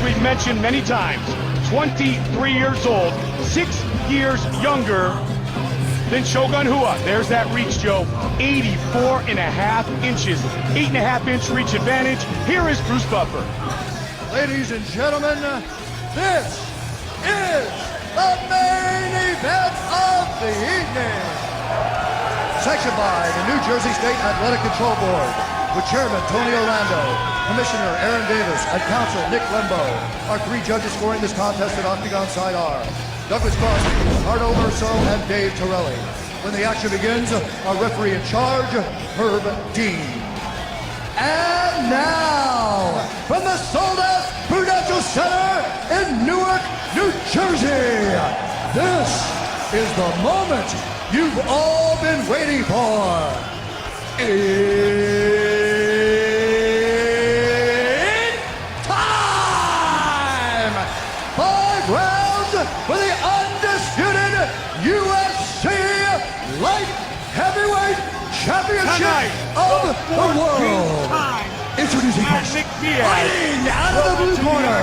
we've mentioned many times, 23 years old, 6 years younger than Shogun Rua. There's that reach, Joe. 84.5 inches, 8.5-inch reach advantage. Here is Bruce Buffer. Ladies and gentlemen, this is the main event of the evening. Sanctioned by the New Jersey State Athletic Control Board, with Chairman Tony Orlando, Commissioner Aaron Davis, and Counsel Nick Lembo. Our 3 judges scoring this contest at Octagon side are Douglas Crosby, Ricardo Urso, and Dave Torelli. When the action begins, our referee in charge, Herb Dean. And now, from the sold-out Prudential Center in Newark, New Jersey, this is the moment you've all been waiting for. It's time! 5 rounds for the undisputed UFC Light Heavyweight Championship of the world. Introducing first, fighting out of the blue corner.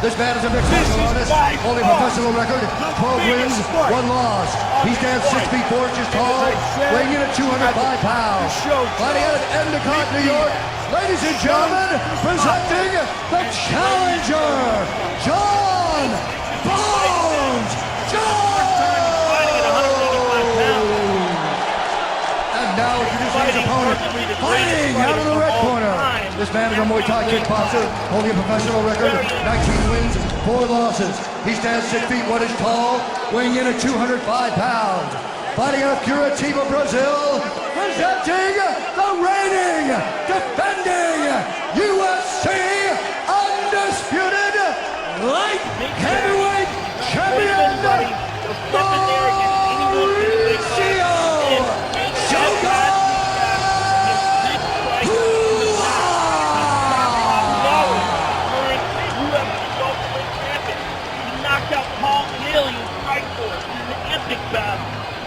This man is a mixed martial artist, holding a professional record, 12 wins, 1 loss. He stands 6 feet 4 inches tall, weighing in at 205 pounds. Fighting out of Endicott, New York, ladies and gentlemen, presenting the challenger, John Bones Jones. And now introducing his opponent, fighting out of the red corner. This man is a Muay Thai kickboxer, holding a professional record, 19 wins, 4 losses. He stands 6 feet 1 inch tall, weighing in at 205 pounds. Fighting out of Curitiba, Brazil, presenting the reigning, defending UFC undisputed light heavyweight champion, Shogun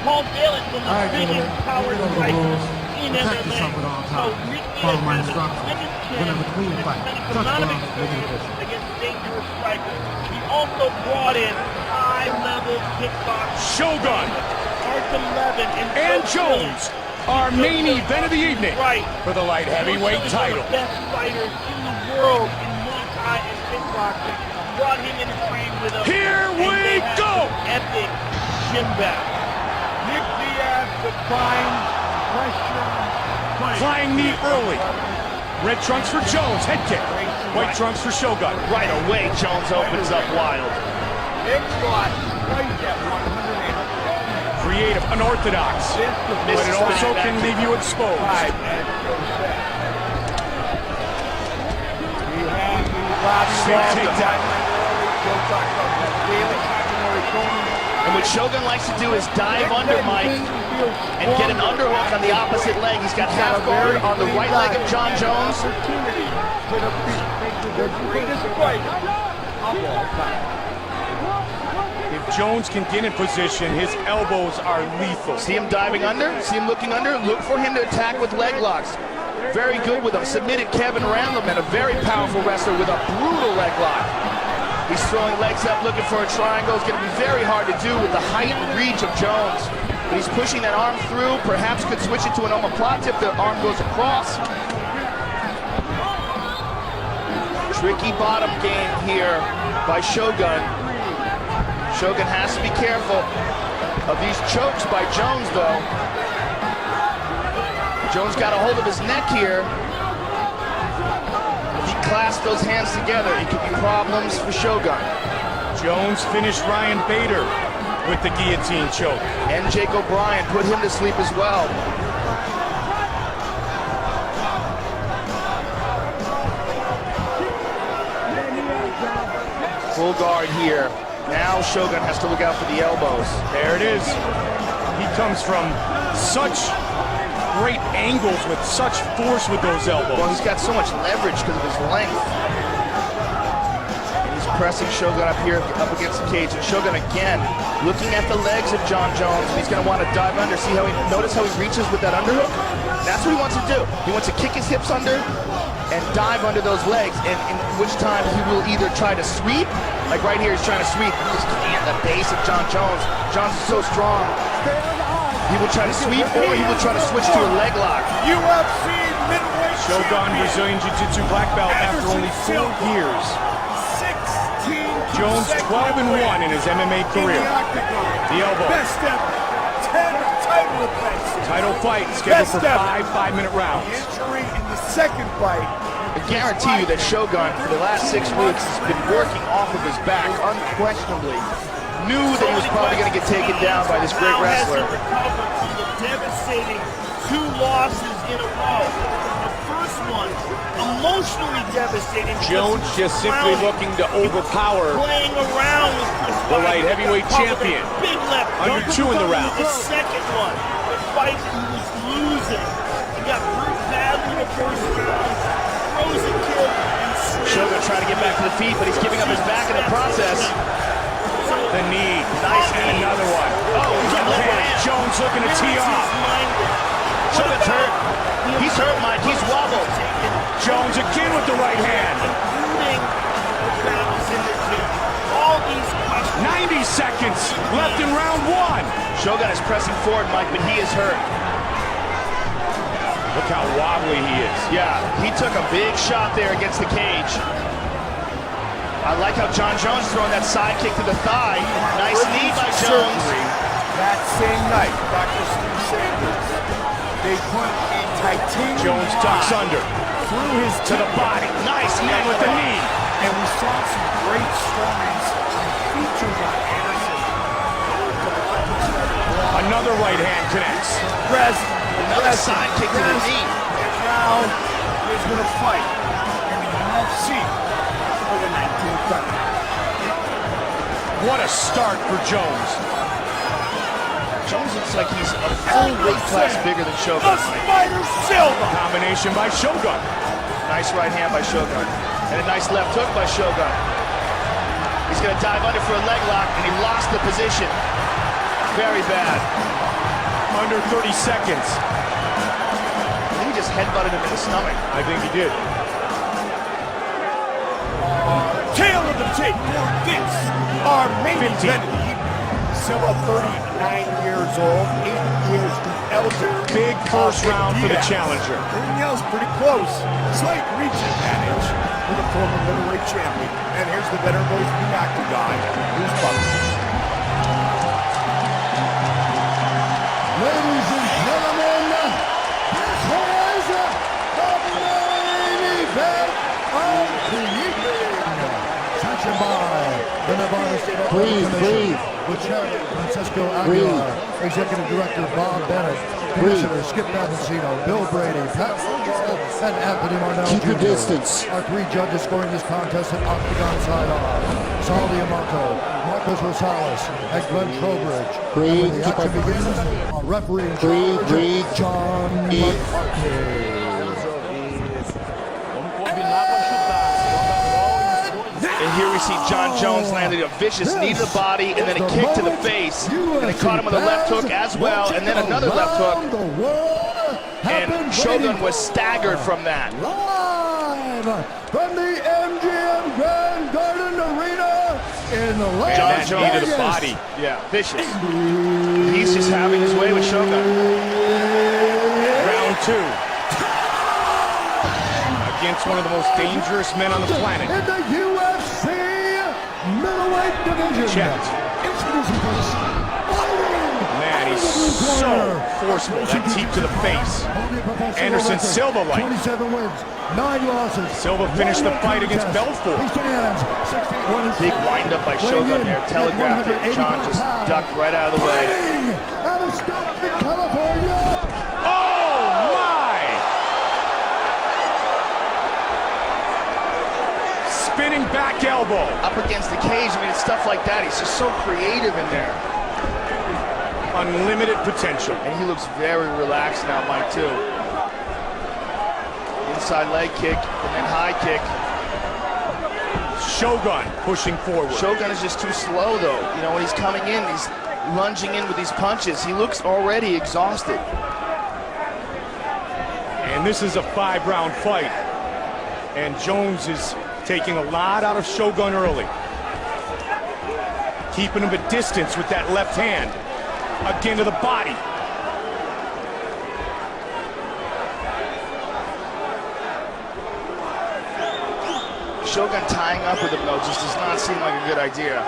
Paul Daly from the biggest power fighters in MMA. So follow my instructions. Whenever clean fight, touch gloves, make it official. Against dangerous strikers. He also brought in high-level kickboxing. Shogun March 11 and Jones, our main event of the evening for the light heavyweight title. One of the best fighters in the world in Muay Thai and kickboxing. Brought him in to train with us. Here we go! Epic shin battle. Nick Diaz defying pressure. Flying knee early. Red trunks for Jones, head kick. White trunks for Shogun. Right away, Jones opens up wild. Big shot, right at 108. Creative, unorthodox, but it also can leave you exposed. Big takedown. And what Shogun likes to do is dive under Mike and get an underhook on the opposite leg. He's got half guard on the right leg of John Jones. If Jones can get in position, his elbows are lethal. See him diving under? See him looking under? Look for him to attack with leg locks. Very good with a submitted Kevin Randleman, a very powerful wrestler with a brutal leg lock. He's throwing legs up, looking for a triangle. It's going to be very hard to do with the height and reach of Jones. But he's pushing that arm through, perhaps could switch it to an omoplata if the arm goes across. Tricky bottom game here by Shogun. Shogun has to be careful of these chokes by Jones, though. Jones got a hold of his neck here. Clasp those hands together, it could be problems for Shogun. Jones finished Ryan Bader with the guillotine choke. And Jake O'Brien put him to sleep as well. Full guard here. Now Shogun has to look out for the elbows. There it is. He comes from such great angles with such force with those elbows. Well, he's got so much leverage because of his length. And he's pressing Shogun up here, up against the cage. And Shogun again, looking at the legs of John Jones. He's going to want to dive under. See how notice how he reaches with that underhook? That's what he wants to do. He wants to kick his hips under, and dive under those legs, and in which time he will either try to sweep, like right here he's trying to sweep, he just can't, the base of John Jones. Jones is so strong. He will try to sweep, or he will try to switch to a leg lock. UFC middleweight Shogun champion. Brazilian Jiu-Jitsu black belt after only 4 years. 16 Jones 12-1 in his MMA career. The elbow. Best ever. 10 title defenses. Title fight scheduled for Best ever. 5 5-minute rounds. Injury in the second fight. I guarantee you that Shogun, for the last 6 weeks, has been working off of his back, unquestionably. Knew that he was probably going to get taken down by this great wrestler. Now has recovered from the devastating 2 losses in a row. The first one, emotionally devastating. Jones just simply looking to overpower playing around with Chris the light Weidman. heavyweight champion. Big left Under hook. 2 in the round. The second one, the fight that he was losing. He got hurt badly in the first round. Throws a kick and Shogun trying to get back to the feet, but he's giving up his back in the process. The knee. Nice And knee. another one. Oh, he's got left And hand. Jones looking to tee off. Shogun's hurt. He's hurt, Mike. He's wobbled. Jones again with the right hand. Including the battles in the gym. All these questions. 90 seconds left in round 1. Shogun is pressing forward, Mike, but he is hurt. Look how wobbly he is. Yeah, he took a big shot there against the cage. I like how John Jones throwing that side kick to the thigh. Nice knee by Jones. That same night, Dr. Steve Sanders, they put a titanium Jones ducks rod under. through his To the body. Nice And neck with the lock. knee. and we saw some great stories and features on Anderson. Another right hand connects. Another side kick to the knee. And now he's going to fight in the UFC for the 19th title. What a start for Jones. Jones looks like he's a full weight class bigger than The Shogun. Spider Silva. Combination by Shogun. Nice right hand by Shogun. And a nice left hook by Shogun. He's going to dive under for a leg lock, and he lost the position. Very bad. Under 30 seconds. I think he just headbutted him in the stomach. I think he did. Tail of the tape. This our main 15. event. Silva, 39 years old, 8 years elder. Big first round for the challenger. Everything else pretty close. Slight reach advantage for the former middleweight champion. And here's the veteran voice of the octagon, Bruce Butler. Ladies and gentlemen, this is the main event of the evening. Sanctioned by the Nevada State Athletic Commission, with Chairman Francisco Aguilar, Executive Director Bob Bennett, Commissioner Skip D'Avancino, Bill Brady, Pat Fulgel, and Anthony Marnell Keep your Jr. distance. Our 3 judges scoring this contest at Octagon side are Saul Diamanto, Marcos Rosales, and Glenn Trowbridge. Breathe, And when the keep action our- begins, our referee in Breathe, charge, breathe. John McCarthy. And here we see John Jones landing a vicious knee to the body and then a kick to the face. And he caught him with a left hook as well, and then another left hook. And Shogun was staggered from that. Live from the MGM Grand Garden Arena in the Las John That Jones knee to the Vegas. body. Yeah, vicious. He's just having his way with Shogun. Round 2. Against one of the most dangerous men on the planet. In the UFC middleweight division. Checked. Introducing first, fighting Man, he's so forceful. That teep to the face. Anderson Silva like. 27 wins, 9 losses. Silva finished the fight against Belfort. He stands 61 Big windup by Shogun there, telegraphed it. John just ducked right out of the way. Fighting out of Stockton, California. Oh, my! Spinning back elbow. Up against the cage, I mean, it's stuff like that. He's just so creative in there. Unlimited potential. And he looks very relaxed now, Mike, too. Inside leg kick, and then high kick. Shogun pushing forward. Shogun is just too slow, though. You know, when he's coming in, he's lunging in with these punches. He looks already exhausted. And this is a 5-round fight. And Jones is taking a lot out of Shogun early. Keeping him at distance with that left hand. Again to the body. Shogun tying up with him, though, just does not seem like a good idea.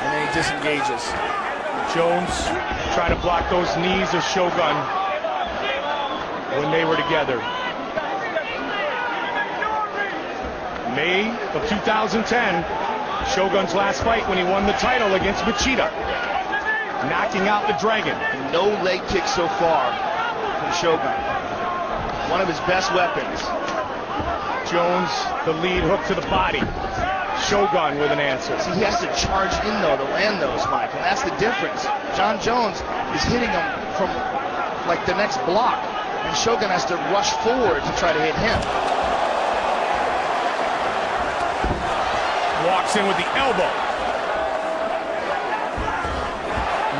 And then he disengages. Jones trying to block those knees of Shogun when they were together. May of 2010, Shogun's last fight when he won the title against Machida, knocking out the Dragon. No leg kick so far from Shogun. One of his best weapons. Jones, the lead hook to the body. Shogun with an answer. See, he has to charge in, though, to land those, Mike, and that's the difference. John Jones is hitting him from, like, the next block, and Shogun has to rush forward to try to hit him. Walks in with the elbow.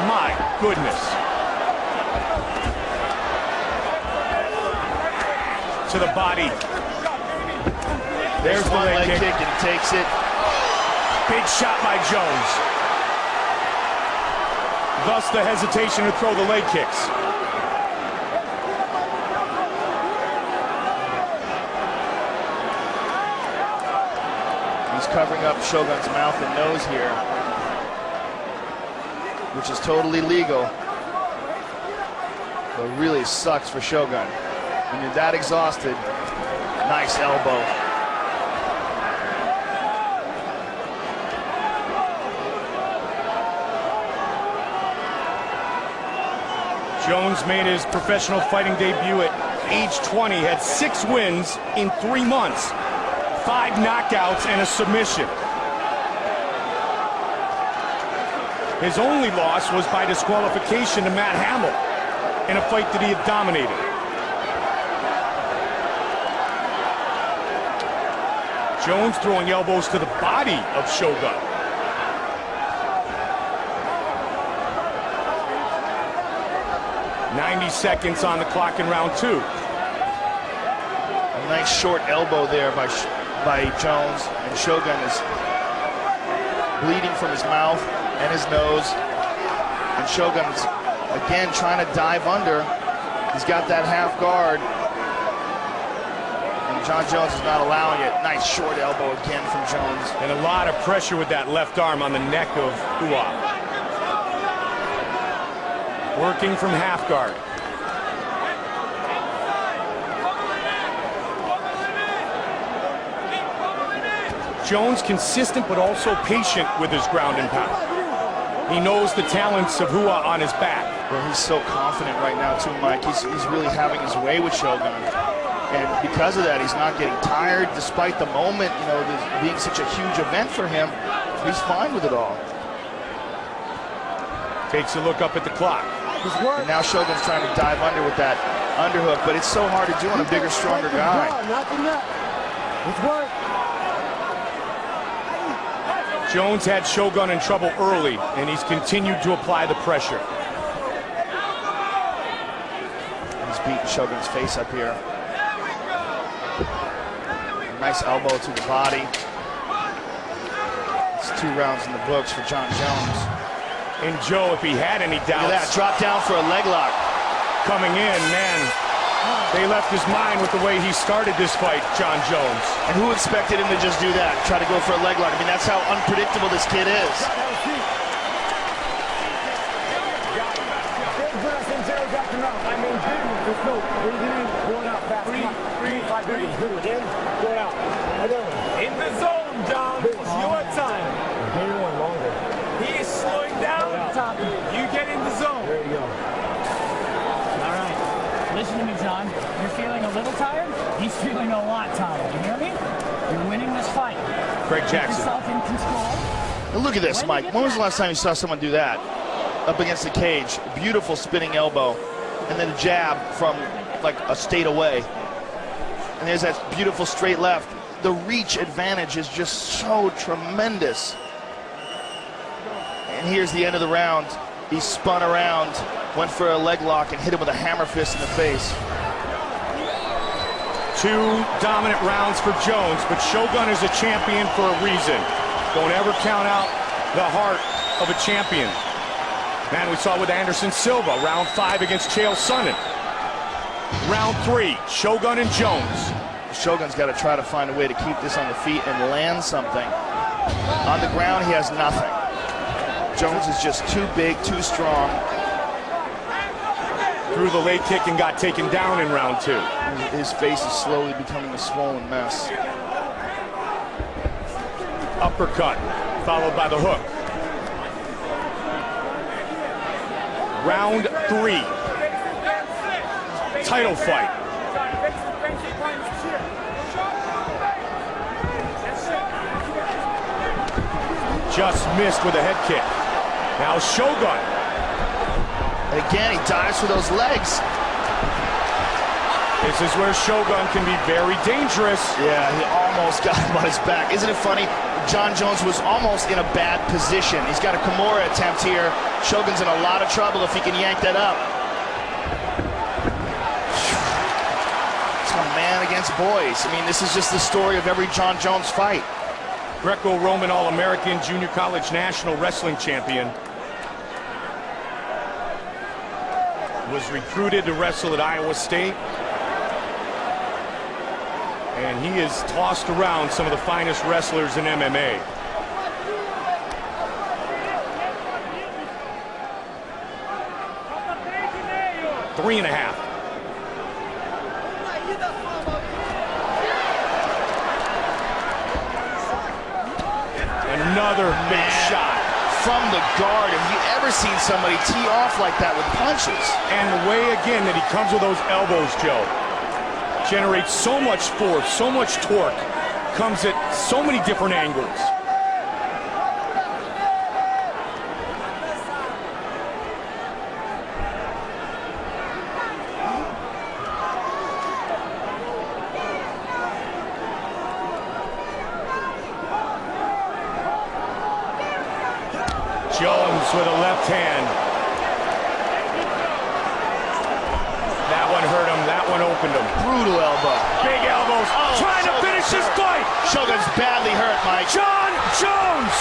My goodness. To the body. There's the one leg kick. and he takes it. Big shot by Jones. Thus the hesitation to throw the leg kicks. He's covering up Shogun's mouth and nose here, which is totally legal. But it really sucks for Shogun. When you're that exhausted, nice elbow. Jones made his professional fighting debut at age 20, had 6 wins in 3 months, 5 knockouts and a submission. His only loss was by disqualification to Matt Hamill in a fight that he had dominated. Jones throwing elbows to the body of Shogun. .90 seconds on the clock in round 2. A nice short elbow there by Jones, and Shogun is bleeding from his mouth and his nose. And Shogun's again trying to dive under. He's got that half guard. And John Jones is not allowing it. Nice short elbow again from Jones. And a lot of pressure with that left arm on the neck of Rua. Working from half guard. Jones consistent but also patient with his ground and pound. He knows the talents of Rua on his back. Well, he's so confident right now too, Mike. He's really having his way with Shogun. And because of that, he's not getting tired despite the moment, you know, this being such a huge event for him. He's fine with it all. Takes a look up at the clock. And now Shogun's trying to dive under with that underhook, but it's so hard to do on a bigger, stronger guy. Jones had Shogun in trouble early, and he's continued to apply the pressure. He's beating Shogun's face up here. A nice elbow to the body. It's 2 rounds in the books for John Jones. And Joe, if he had any doubts. Look at that, drop down for a leg lock. Coming in, man, they left his mind with the way he started this fight, John Jones. And who expected him to just do that, try to go for a leg lock? I mean, that's how unpredictable this kid is. In the zone, John. It's your time. He is slowing down. You get in the zone. There you go. All right. Listen to me, John. You're feeling a little tired? He's feeling a lot tired. You hear me? You're winning this fight. Craig Jackson. Keep yourself in control. Now look at this, Mike. When was the last time you saw someone do that? Up against the cage. Beautiful spinning elbow. And then a jab from like a state away. And there's that beautiful straight left. The reach advantage is just so tremendous. And here's the end of the round. He spun around, went for a leg lock, and hit him with a hammer fist in the face. 2 dominant rounds for Jones, but Shogun is a champion for a reason. Don't ever count out the heart of a champion. Man, we saw with Anderson Silva, round 5 against Chael Sonnen. Round 3, Shogun and Jones. Shogun's got to try to find a way to keep this on the feet and land something. On the ground, he has nothing. Jones is just too big, too strong. Threw the leg kick and got taken down in round 2. His face is slowly becoming a swollen mess. Uppercut, followed by the hook. Round 3. Title fight. Just missed with a head kick. Now Shogun. And again, he dives for those legs. This is where Shogun can be very dangerous. Yeah, he almost got him on his back. Isn't it funny? Jon Jones was almost in a bad position. He's got a Kimura attempt here. Shogun's in a lot of trouble if he can yank that up. It's a man against boys. I mean, this is just the story of every Jon Jones fight. Greco-Roman All-American Junior College National Wrestling Champion. Was recruited to wrestle at Iowa State. And he has tossed around some of the finest wrestlers in MMA. Three and a half. Another big shot. From the guard. Have you ever seen somebody tee off like that with punches? And the way, again, that he comes with those elbows, Joe, generates so much force, so much torque, comes at so many different angles. Jones with a left hand. That one hurt him. That one opened him. Brutal elbow. Big elbows. Oh, trying to finish this fight. Shogun's badly hurt, Mike. Jon Jones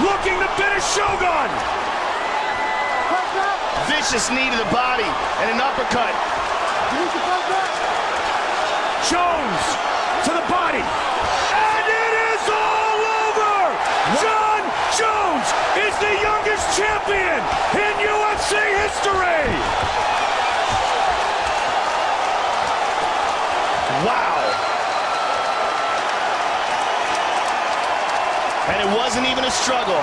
looking to finish Shogun. Vicious knee to the body and an uppercut. Jones to the body. And it is all over. Jon Jones is the youngest champion in UFC history. Wow. And it wasn't even a struggle.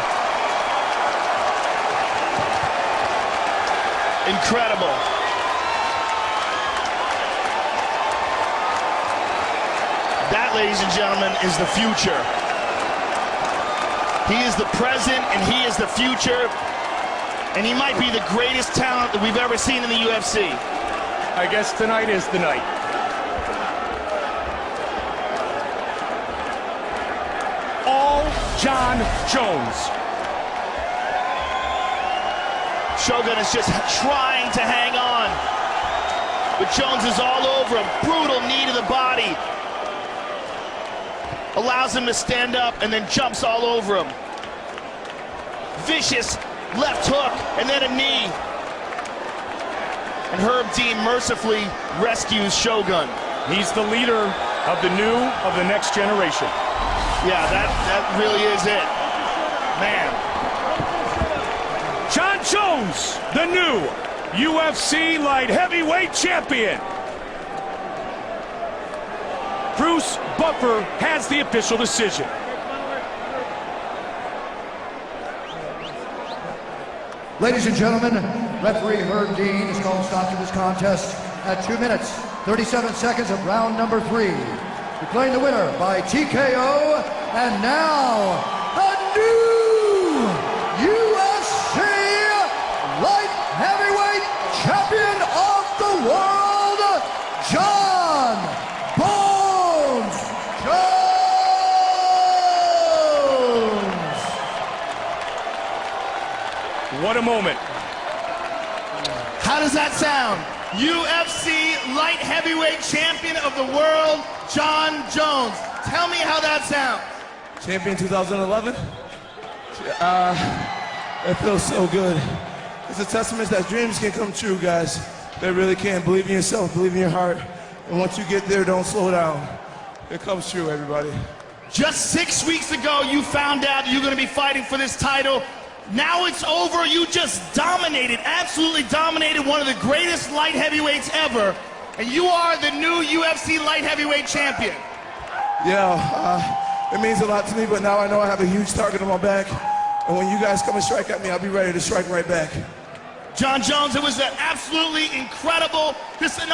Incredible. That, ladies and gentlemen, is the future. He is the present and he is the future. And he might be the greatest talent that we've ever seen in the UFC. I guess tonight is the night. All Jon Jones. Shogun is just trying to hang on. But Jones is all over him. Brutal knee to the body. Allows him to stand up and then jumps all over him. Vicious left hook and then a knee. And Herb Dean mercifully rescues Shogun. He's the leader of the next generation. Yeah, that really is it. Man. Jon Jones, the new UFC light heavyweight champion. Bruce Buffer has the official decision. Ladies and gentlemen, referee Herb Dean has called a stop to this contest at 2 minutes, 37 seconds of round number 3. Declaring the winner by TKO, and now, the new UFC light heavyweight champion of the world, Jon Bones Jones. What a moment. How does that sound? UFC light heavyweight champion of the world, Jon Jones. Tell me how that sounds. Champion 2011. It feels so good. It's a testament that dreams can come true, guys. They really can. Believe in yourself, believe in your heart. And once you get there, don't slow down. It comes true, everybody. Just 6 weeks ago, you found out you're going to be fighting for this title. Now it's over. You just dominated, absolutely dominated one of the greatest light heavyweights ever. And you are the new UFC light heavyweight champion. Yeah, it means a lot to me, but now I know I have a huge target on my back. And when you guys come and strike at me, I'll be ready to strike right back. Jon Jones, it was an absolutely incredible, just an